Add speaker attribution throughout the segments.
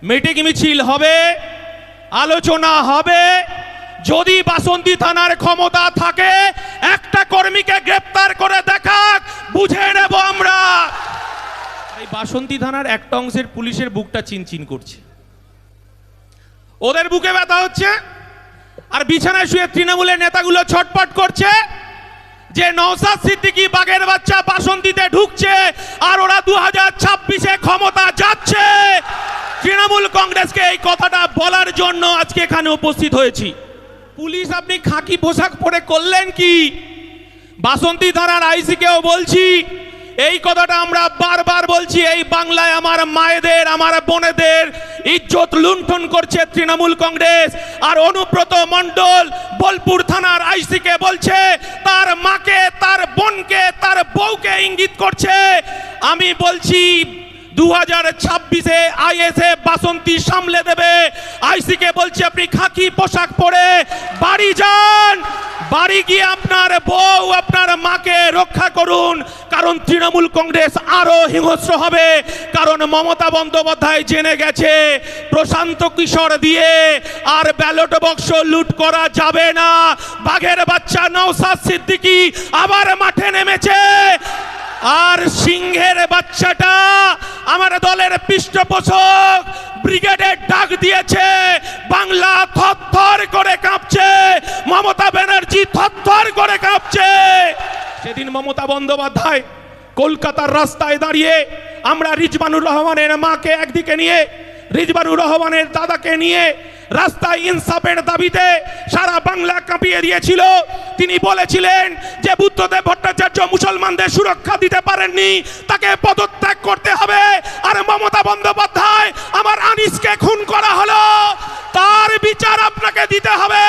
Speaker 1: Meeting মিছিল হবে, আলোচনা হবে। যদি বাসন্তী থানার ক্ষমতা থাকে একটা কর্মীকে গ্রেফতার করে দেখাক, বুঝে নেব আমরা। এই বাসন্তী থানার একটা অংশের পুলিশের বুকটা চিনচিন করছে, ওদের বুকে ব্যথা হচ্ছে। আর বিছানায় শুয়ে তৃণমূলের নেতাগুলো ছটপট করছে যে নওশাদ সিদ্দিকী বাঘের বাচ্চা বাসন্তীতে ঢুকছে আর ওরা 2026-এ ক্ষমতা যাচ্ছে। তৃণমূল কংগ্রেসকে এই কথাটা বলার জন্য আজকে এখানে উপস্থিত হয়েছি। পুলিশ আপনি খাকি পোশাক পরে করলেন কি? বাসন্তী থানার আইসিকেও বলছি, এই কথাটা আমরা বারবার বলছি, এই বাংলায় আমার মায়েদের, আমার বোনেদের ইজ্জত লুণ্ঠন করছে তৃণমূল কংগ্রেস। আর অনুব্রত মণ্ডল বোলপুর থানার আইসিকে বলছে তার মাকে, তার বোনকে, তার বউকে ইঙ্গিত করছে। আমি বলছি 2026-এ আইএসএ বাসন্তী সামলে দেবে। আইসিকে বলছি আপনি খাকি পোশাক পরে বাড়ি যান, বাড়ি গিয়ে আপনার বউ, আপনার মাকে রক্ষা করুন। কারণ তৃণমূল কংগ্রেস আরো হিংস্র হবে। কারণ মমতা বন্দ্যোপাধ্যায় জেনে গেছে প্রশান্ত কিশোর দিয়ে আর ব্যালট বক্স লুট করা যাবে না। বাঘের বাচ্চা নওশাদ সিদ্দিকী আবার মাঠে নেমেছে। আর সিংহের বাচ্চাটা আমার দলের পৃষ্ঠপোষক ব্রিগেডের ডাক দিয়েছে। বাংলা থরথর করে কাঁপছে, মমতা ব্যানার্জি থরথর করে কাঁপছে। সেদিন মমতা বন্দ্যোপাধ্যায় কলকাতার রাস্তায় দাঁড়িয়ে আমরা রিজবানুর রহমানের মাকে একদিকে নিয়ে, রিজবানুর রহমানের দাদাকে নিয়ে রাস্তায় ইনসাফের দাবিতে সারা বাংলা কাঁপিয়ে দিয়েছিল। তিনি বলেছিলেন যে বুদ্ধদেব ভট্টাচার্য মুসলমানদের সুরক্ষা দিতে পারেননি, তাকে পদত্যাগ করতে হবে। আর মমতা বন্দ্যোপাধ্যায় আমার আনিসকে খুন করা হলো, তার বিচার আপনাকে দিতে হবে।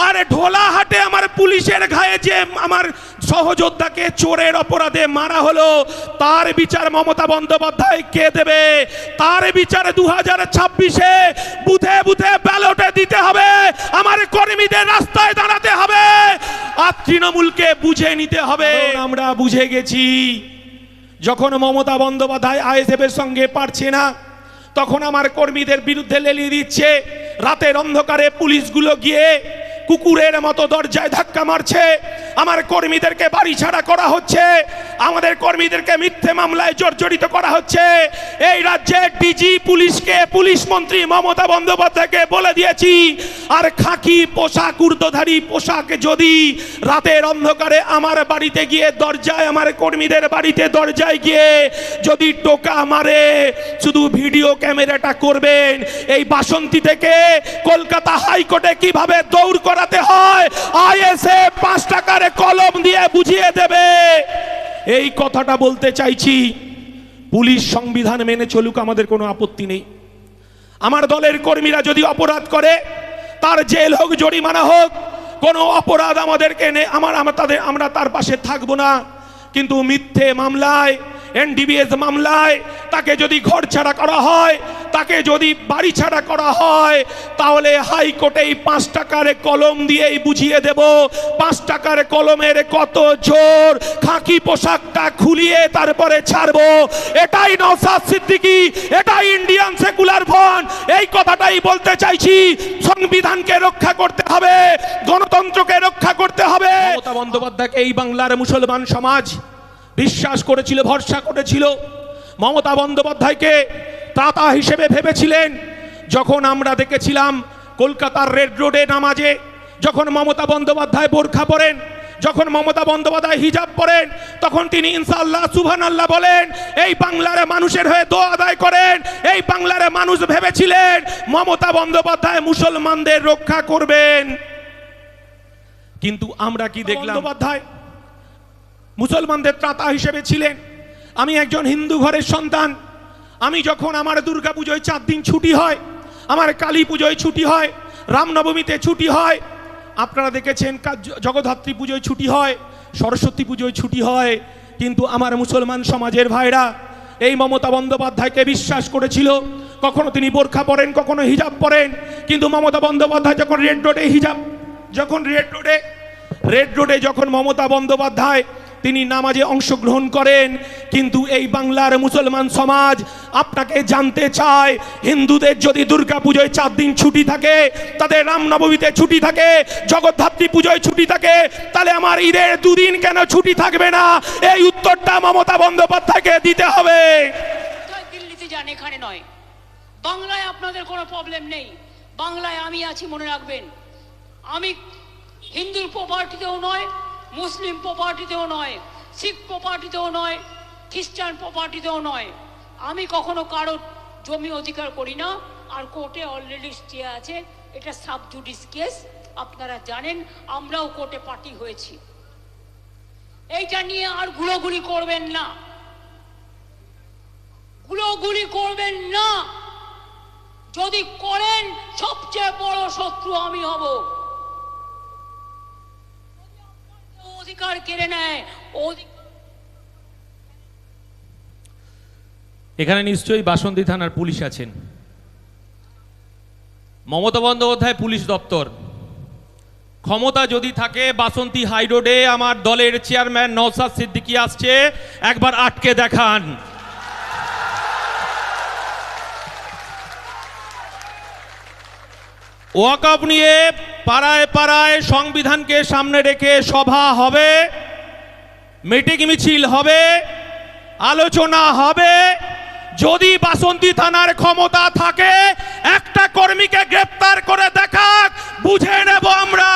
Speaker 1: আর ঢোলাহাটে আমার পুলিশের ঘায়ে যে আমার সহযোদ্ধাকে চোরের অপরাধে মারা হলো, তার বিচার মমতা বন্দ্যোপাধ্যায় কে দেবে? তার বিচার 2026-এ বুথে বুথে ব্যালটে দিতে হবে। আমার কর্মীদের রাস্তায় দাঁড়াতে হবে আর তৃণমূলকে বুঝে নিতে হবে। আমরা বুঝে গেছি যখন মমতা বন্দ্যোপাধ্যায় আইএসএফ এর সঙ্গে পারছে না, তখন আমার কর্মীদের বিরুদ্ধে লেলিয়ে দিচ্ছে। রাতের অন্ধকারে পুলিশগুলো গিয়ে কুকুরের মতো দরজায় ধাক্কা মারছে, আমার কর্মীদেরকে বাড়ি ছাড়া করা হচ্ছে, আমাদের কর্মীদেরকে মিথ্যে মামলায় জর্জরিত করা হচ্ছে। এই রাজ্যে ডিজি পুলিশকে, পুলিশ মন্ত্রী মমতা বন্দ্যোপাধ্যায়কে বলে দিয়েছি, আর খাকি পোশাক, ঊর্ধ্বধারী পোশাক যদি রাতের অন্ধকারে আমার বাড়িতে গিয়ে দরজায়, আমার কর্মীদের বাড়িতে দরজায় গিয়ে যদি টোকা মারে, শুধু ভিডিও ক্যামেরাটা করবেন এই বাসন্তী থেকে কলকাতা হাইকোর্টে কিভাবে দৌড় করাতে হয় আইএসএফ 5 টাকার কলম দিয়ে বুঝিয়ে দেবে। এই কথাটা বলতে চাইছি। পুলিশ সংবিধান মেনে চলুক, আমাদের কোনো আপত্তি নেই। আমার দলের কর্মীরা যদি অপরাধ করে তার জেল হোক, জরিমানা হোক, কোনো অপরাধ আমাদেরকে আমরা তার পাশে থাকবো না। কিন্তু মিথ্যে মামলায়, এনডিবিএস মামলায় তাকে যদি ঘর ছাড়া করা হয়, তাকে যদি বাড়ি ছাড়া করা হয়, তাহলে হাইকোর্টে 5 টাকার কলম দিয়েই বুঝিয়ে দেব 5 টাকার কলমের কত জোর। খাকি পোশাকটা খুলিয়ে তারপরে ছাড়বো। এটাই নওশাদ সিদ্দিকী, এটাই ইন্ডিয়ান সেকুলার ফ্রন্ট। এই কথাটাই বলতে চাইছি। সংবিধানকে রক্ষা করতে হবে, গণতন্ত্রকে রক্ষা করতে হবে। মমতা বন্দ্যোপাধ্যায়কে এই বাংলার মুসলমান সমাজ বিশ্বাস করেছিল, ভরসা করেছিল। মমতা বন্দ্যোপাধ্যায়কে ত্রাতা হিসেবে ভেবেছিলেন। যখন আমরা দেখেছিলাম কলকাতার রেড রোডে নামাজে যখন মমতা বন্দ্যোপাধ্যায় বোরখা পরেন, যখন মমতা বন্দ্যোপাধ্যায় হিজাব পরেন, তখন তিনি ইনশাআল্লাহ সুবহানাল্লাহ বলেন, এই বাংলার মানুষের হয়ে দোয়া আদায় করেন। এই বাংলার মানুষ ভেবেছিলেন মমতা বন্দ্যোপাধ্যায় মুসলমানদের রক্ষা করবেন। কিন্তু আমরা কি দেখলাম? বন্দ্যোপাধ্যায় মুসলমানদের ত্রাতা হিসেবে ছিলেন। আমি একজন হিন্দু ঘরের সন্তান। আমি যখন আমার দুর্গা পুজোয় 4 দিন ছুটি হয়, আমার কালী পুজোয় ছুটি হয়, রামনবমীতে ছুটি হয়, আপনারা দেখেছেন জগদ্ধাত্রী পুজোয় ছুটি হয়, সরস্বতী পুজোয় ছুটি হয়। কিন্তু আমার মুসলমান সমাজের ভাইরা এই মমতা বন্দ্যোপাধ্যায়কে বিশ্বাস করেছিল। কখনো তিনি বোরখা পরেন, কখনো হিজাব পরেন। কিন্তু মমতা বন্দ্যোপাধ্যায় যখন রেড রোডে যখন মমতা বন্দ্যোপাধ্যায় তিনি নামাজে অংশগ্রহণ করেন, কিন্তু এই বাংলার মুসলমান সমাজ আপনাকে জানতে চায়, হিন্দুদের যদি দুর্গা পুজোয় 4 দিন ছুটি থাকে, তাদের রামনবমীতে ছুটি থাকে, জগদ্ধাত্রী পুজোয় ছুটি থাকে, তাহলে আমার ঈদের 2 দিন কেন ছুটি থাকবে না? এই উত্তরটা মমতা বন্দ্যোপাধ্যায়কে দিতে হবে।
Speaker 2: দিল্লিতে যান, এখানে নয়। বাংলায় আপনাদের কোনো প্রবলেম নেই, বাংলায় আমি আছি, মনে রাখবেন। আমি হিন্দুর প্রপার্টিতেও নয়, মুসলিম প্রপার্টিতেও নয়, শিখ প্রপার্টিতেও নয়, খ্রিস্টান প্রপার্টিতেও নয়। আমি কখনো কারো জমি অধিকার করি না। আর কোর্টে অলরেডি স্টে আছে, এটা সাব জুডিস কেস, আপনারা জানেন। আমরাও কোর্টে পার্টি হয়েছি। এইটা নিয়ে আর গুলোগুলি করবেন না, গুলোগুলি করবেন না। যদি করেন, সবচেয়ে বড় শত্রু আমি হব। অধিকার কেড়ে নেয়।
Speaker 1: এখানে নিশ্চয়ই বাসন্তী থানার পুলিশ আছেন। মমতা বন্দ্যোপাধ্যায় পুলিশ দপ্তর, ক্ষমতা যদি থাকে, বাসন্তী হাই রোডে আমার দলের চেয়ারম্যান নওশাদ সিদ্দিকী আসছে, একবার আটকে দেখান। ওয়াকফ নিয়ে পাড়ায় পাড়ায় সংবিধানকে সামনে রেখে সভা হবে, মিটিং মিছিল হবে, আলোচনা হবে। যদি বাসন্তী থানার ক্ষমতা থাকে, একটা কর্মীকে গ্রেফতার করে দেখাক, বুঝে নেব আমরা।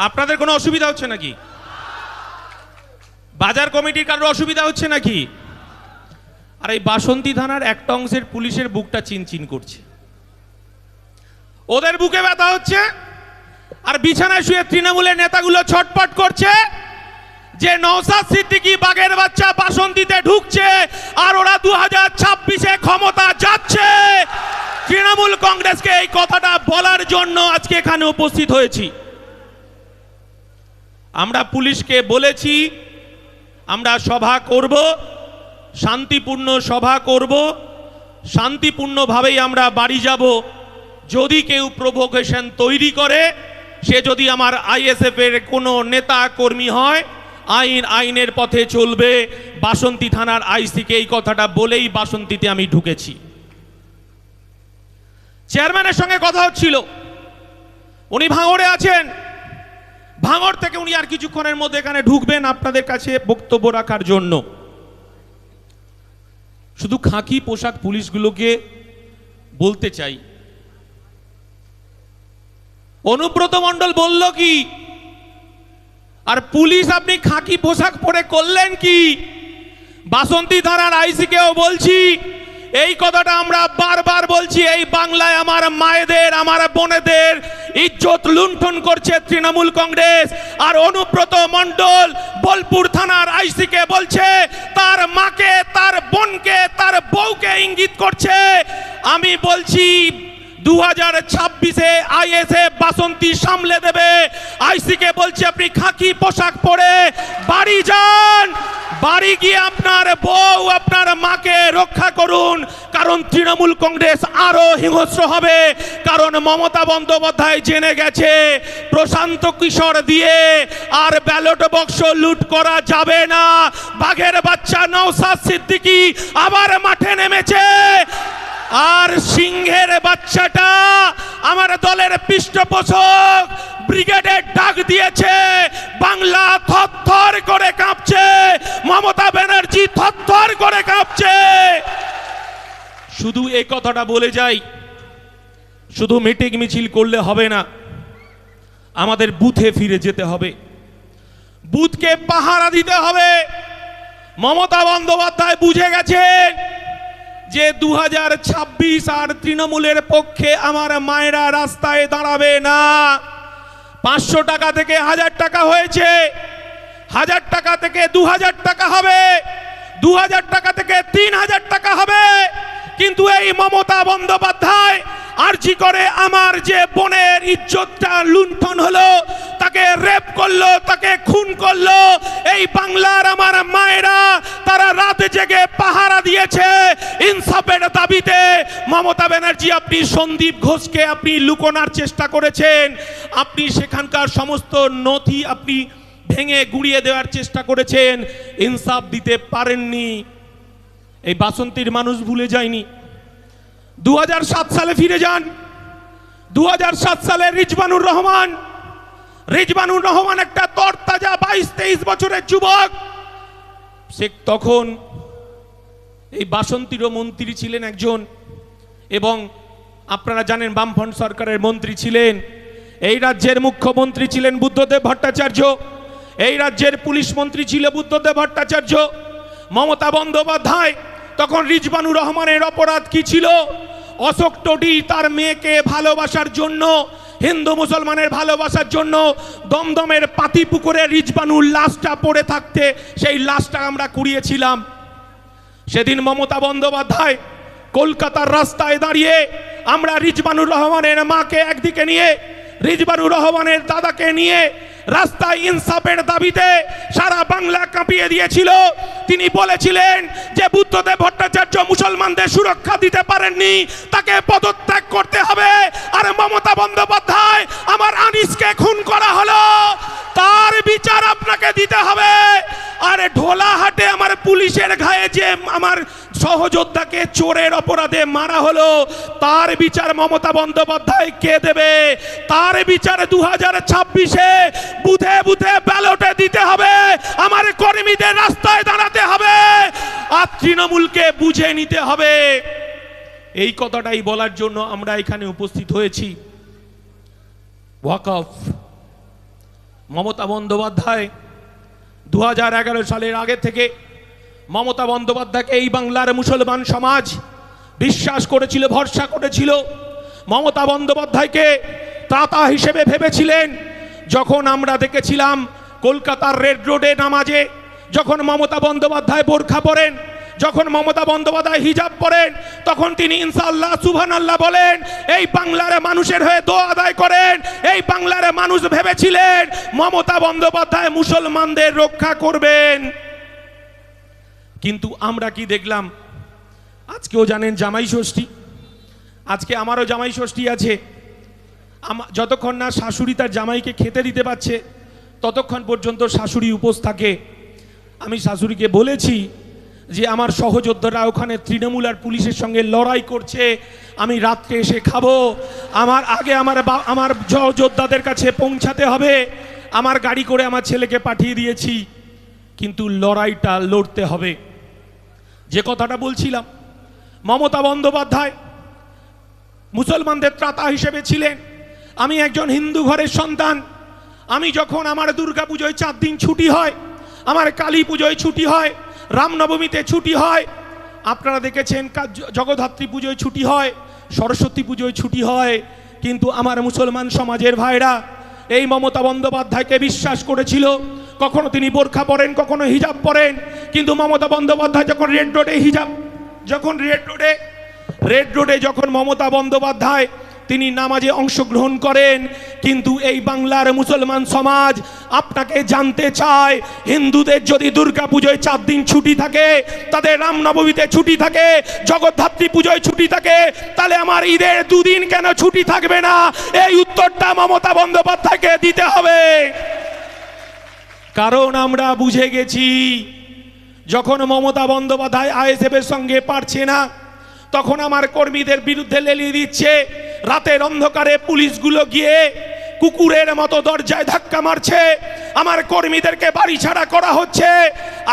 Speaker 1: আপনাদের কোনো অসুবিধা হচ্ছে নাকি? বাজার কমিটির কারোর অসুবিধা হচ্ছে নাকি? আর এই বাসন্তী থানার একটা অংশের পুলিশের বুকটা চিনচিন করছে, ওদের বুকে ব্যথা হচ্ছে। আর বিছানায় শুয়ে তৃণমূলের নেতাগুলো ছটপট করছে যে নওশাদ সিদ্দিকী বাঘের বাচ্চা বাসন্তীতে ঢুকছে, আর ওরা 2026-এ ক্ষমতা যাচ্ছে। তৃণমূল কংগ্রেসকে এই কথাটা বলার জন্য আজকে এখানে উপস্থিত হয়েছি। আমরা পুলিশকে বলেছি, আমরা সভা করব, শান্তিপূর্ণ সভা করব, শান্তিপূর্ণভাবেই আমরা বাড়ি যাব। যদি কেউ প্রভোকেশন তৈরি করে, সে যদি আমার আইএসএফ এর কোনো নেতা কর্মী হয়, আইনের পথে চলবে। বাসন্তী থানার আইসিকে এই কথাটা বলেই বাসন্তীতে আমি ঢুকেছি। চেয়ারম্যানের সঙ্গে কথা হচ্ছিল, উনি ভাঙড়ে আছেন। ভাঙড় থেকে উনি আর কিছুক্ষণের মধ্যে এখানে ঢুকবেন আপনাদের কাছে বক্তব্য রাখার জন্য। শুধু খাকি পোশাক পুলিশগুলোকে বলতে চাই, অনুব্রত মণ্ডল বলল কি, আর পুলিশ আপনি খাকি পোশাক পরে করলেন কি? বাসন্তী থানার আইসিকেও বলছি, এই কথাটা আমরা বারবার বলছি। এই বাংলায় আমার মায়েদের, আমার বোনেদের ইজ্জত লুণ্ঠন করছে তৃণমূল কংগ্রেস। আর অনুব্রত মণ্ডল বোলপুর থানার আইসিকে বলছে, তার মাকে, তার বোনকে, তার বউকে ইঙ্গিত করছে। আমি বলছি 2026-এ আইএসএফ বাসন্তী সামলে দেবে। আইসিকে বলছে, আপনি খাকি পোশাক পরে বাড়ি যান, বাড়ি গিয়ে আপনার বউ, আপনার মাকে রক্ষা করুন। কারণ তৃণমূল কংগ্রেস আরো হিংস্র হবে। কারণ মমতা বন্দ্যোপাধ্যায় জেনে গেছে, প্রশান্ত কিশোর দিয়ে আর ব্যালট বক্স লুট করা যাবে না। বাঘের বাচ্চা নওশাদ সিদ্দিকী আবার মাঠে নেমেছে। আর সিংহের বাচ্চাটা আমার দলের পৃষ্ঠপোষক ব্রিগেডের ডাক দিয়েছে। বাংলা থরথর করে কাঁপছে, মমতা ব্যানার্জি থরথর করে কাঁপছে। শুধু এই কথাটা বলে যাই, শুধু মিটিং মিছিল করলে হবে না, আমাদের বুথে ফিরে যেতে হবে, বুথকে পাহারা দিতে হবে। মমতা বন্দ্যোপাধ্যায় বুঝে গেছেন যে 2026 আর তৃণমূলের পক্ষে আমার মায়েরা রাস্তায় দাঁড়াবে না। 500 টাকা থেকে 1000 টাকা হয়েছে, 1000 টাকা থেকে 2000 টাকা হবে, 2000 টাকা থেকে 3000 টাকা হবে। কিন্তু এই মমতা বন্দ্যোপাধ্যায় আরজি করে আমার যে বোনের ইজ্জতটা লুণ্ঠন হলো, তাকে রেপ করলো, তাকে খুন করলো। এই বাংলার আমার মায়েরা তারা রাতে জেগে পাহারা দিয়েছে ইনসাফের দাবিতে। মমতা ব্যানার্জি, আপনি সন্দীপ ঘোষকে আপনি লুকোনোর চেষ্টা করেছেন, আপনি সেখানকার সমস্ত নথি আপনি ভেঙে গুড়িয়ে দেওয়ার চেষ্টা করেছেন, ইনসাফ দিতে পারেননি। এই বাসন্তীর মানুষ ভুলে যায়নি। 2007 সালে ফিরে যান। 2007 সালে রিজওয়ানুর রহমান একটা তরতাজা 22-23 বছরের যুবক। সে তখন এই বাসন্তীরও মন্ত্রী ছিলেন একজন, এবং আপনারা জানেন বামফ্রন্ট সরকারের মন্ত্রী ছিলেন। এই রাজ্যের মুখ্যমন্ত্রী ছিলেন বুদ্ধদেব ভট্টাচার্য, এই রাজ্যের পুলিশ মন্ত্রী ছিল বুদ্ধদেব ভট্টাচার্য। মমতা বন্দ্যোপাধ্যায় তখন রিজওয়ানুর রহমানের অপরাধ কি ছিল? অশোক টোডি তার মেয়েকে ভালোবাসার জন্য, হিন্দু মুসলমানের ভালোবাসার জন্য দমদমের পাতিপুকুরে রিজওয়ানুর লাশটা পড়ে থাকতে সেই লাশটা আমরা কুড়িয়েছিলাম। সেদিন মমতা বন্দ্যোপাধ্যায় কলকাতার রাস্তায় দাঁড়িয়ে আমরা রিজওয়ানুর রহমানের মাকে একদিকে নিয়ে, রিজওয়ানুর রহমানের দাদাকে নিয়ে রাস্তায় ইনসাফের দাবিতে সারা বাংলা কাঁপিয়ে দিয়েছিল। তিনি বলেছিলেন যে বুদ্ধদেব ভট্টাচার্য মুসলমানদের সুরক্ষা দিতে পারেননি, তাকে পদত্যাগ করতে হবে। আর মমতা বন্দ্যোপাধ্যায়, আমার আনিসকে খুন করা হলো, তার বিচার আপনাকে দিতে হবে। আরে ঢোলাহাটে আমার পুলিশের ঘায়ে যে আমার সহযোদ্ধাকে চোরের অপরাধে মারা হলো, তার বিচার মমতা বন্দ্যোপাধ্যায় কে দেবে? তার বিচার 2026-এ বুথে বুথে ব্যালটে দিতে হবে। আমার কর্মীদের রাস্তায় দাঁড়াতে হবে, আর তৃণমূলকে বুঝে নিতে হবে। এই কথাটাই বলার জন্য আমরা এখানে উপস্থিত হয়েছি। ওয়াকফ, মমতা বন্দ্যোপাধ্যায় 2011 সালের আগে থেকে মমতা বন্দ্যোপাধ্যায়কে এই বাংলার মুসলমান সমাজ বিশ্বাস করেছিল, ভরসা করেছিল। মমতা বন্দ্যোপাধ্যায়কে ত্রাতা হিসেবে ভেবেছিলেন। যখন আমরা দেখেছিলাম কলকাতার রেড রোডে নামাজে যখন মমতা বন্দ্যোপাধ্যায় বোরখা পরেন, যখন মমতা বন্দ্যোপাধ্যায় হিজাব পরেন, তখন তিনি ইনশাআল্লাহ সুবহানাল্লাহ বলেন, এই বাংলার মানুষের হয়ে দোয়া আদায় করেন। এই বাংলার মানুষ ভেবেছিলেন মমতা বন্দ্যোপাধ্যায় মুসলমানদের রক্ষা করবেন। কিন্তু আমরা কি দেখলাম? আজকেও জানেন জামাই ষষ্ঠী, আজকে আমারও জামাই ষষ্ঠী আছে। যতক্ষণ না শাশুড়ি তার জামাইকে খেতে দিতে পারছে ততক্ষণ পর্যন্ত শাশুড়ি উপোস থাকে। আমি শাশুড়িকে বলেছি যে আমার সহযোদ্ধারা ওখানে তৃণমূল আর পুলিশের সঙ্গে লড়াই করছে, আমি রাত্রে এসে খাবো, আমার আগে আমার সহযোদ্ধাদের কাছে পৌঁছাতে হবে। আমার গাড়ি করে আমার ছেলেকে পাঠিয়ে দিয়েছি, কিন্তু লড়াইটা লড়তে হবে। যে কথাটা বলছিলাম, মমতা বন্দ্যোপাধ্যায় মুসলমানদের ত্রাতা হিসেবে ছিলেন। আমি একজন হিন্দু ঘরের সন্তান। আমি যখন আমার দুর্গা পুজোয় 4 দিন ছুটি হয়, আমার কালী পুজোয় ছুটি হয়, রামনবমীতে ছুটি হয়, আপনারা দেখেছেন জগদ্ধাত্রী পুজোয় ছুটি হয়, সরস্বতী পুজোয় ছুটি হয়। কিন্তু আমার মুসলমান সমাজের ভাইরা এই মমতা বন্দ্যোপাধ্যায়কে বিশ্বাস করেছিল। কখনো তিনি বোরখা পরেন, কখনো হিজাব পরেন, কিন্তু মমতা বন্দ্যোপাধ্যায় যখন রেড রোডে রেড রোডে যখন মমতা বন্দ্যোপাধ্যায় তিনি নামাজে অংশগ্রহণ করেন, কিন্তু এই বাংলার মুসলমান সমাজ আপনাকে জানতে চায়, হিন্দুদের যদি দুর্গা পুজোয় 4 দিন ছুটি থাকে, তাদের রামনবমীতে ছুটি থাকে, জগদ্ধাত্রী পুজোয় ছুটি থাকে, তাহলে আমার ঈদের 2 দিন কেন ছুটি থাকবে না? এই উত্তরটা মমতা বন্দ্যোপাধ্যায়কে দিতে হবে। কারণ আমরা বুঝে গেছি, যখন মমতা বন্দ্যোপাধ্যায় আইএসএফ এর সঙ্গে পারছে না, তখন আমার কর্মীদের বিরুদ্ধে লেলিয়ে দিচ্ছে। রাতের অন্ধকারে পুলিশগুলো গিয়ে কুকুরের মতো দরজায় ধাক্কা মারছে, আমার কর্মীদেরকে বাড়ি ছাড়া করা হচ্ছে,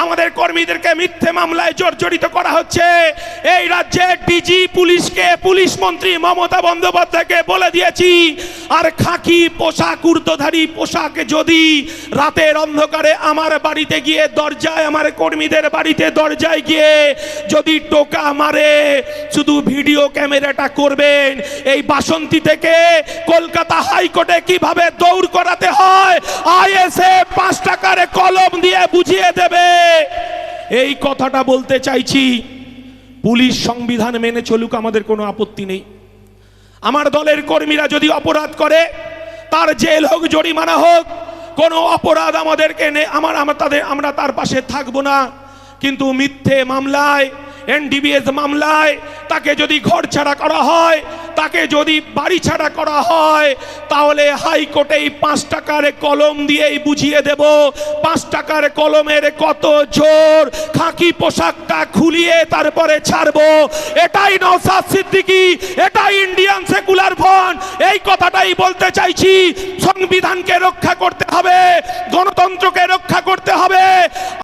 Speaker 1: আমাদের কর্মীদেরকে মিথ্যে মামলায় জর্জরিত করা হচ্ছে। এই রাজ্যে ডিজি পুলিশকে, পুলিশ মন্ত্রী মমতা বন্দ্যোপাধ্যায়কে বলে দিয়েছি, আর খাকি পোশাক, ঊর্ধ্বধারী পোশাকে যদি রাতের অন্ধকারে আমার বাড়িতে গিয়ে দরজায়, আমার কর্মীদের বাড়িতে দরজায় গিয়ে যদি টোকা মারে, শুধু ভিডিও ক্যামেরাটা করবেন। এই বাসন্তী থেকে কলকাতা হাইকোর্টে কিভাবে দৌড় করাতে হয় আইএসএফ 5 টাকার কলম দিয়ে বুঝিয়ে দেবে। এই কথাটা বলতে চাইছি। পুলিশ সংবিধান মেনে চলুক, আমাদের কোনো আপত্তি নেই। আমার দলের কর্মীরা যদি অপরাধ করে, তার জেল হোক, জরিমানা হোক, কোনো অপরাধ আমাদেরকে আমরা তার পাশে থাকবো না। কিন্তু মিথ্যে মামলায়, এনডিবিএস মামলায় তাকে যদি ঘর ছাড়া করা হয়, তাকে যদি বাড়ি ছাড়া করা হয়, তাহলে হাইকোর্টে 5 টাকার কলম দিয়েই বুঝিয়ে দেব 5 টাকার কলমের কত জোর। খাকি পোশাকটা খুলিয়ে তারপরে ছাড়বো। এটাই নওশাদ সিদ্দিকী, এটাই ইন্ডিয়ান সেকুলার ফ্রন্ট। এই কথাটাই বলতে চাইছি। সংবিধানকে রক্ষা করতে হবে, গণতন্ত্রকে রক্ষা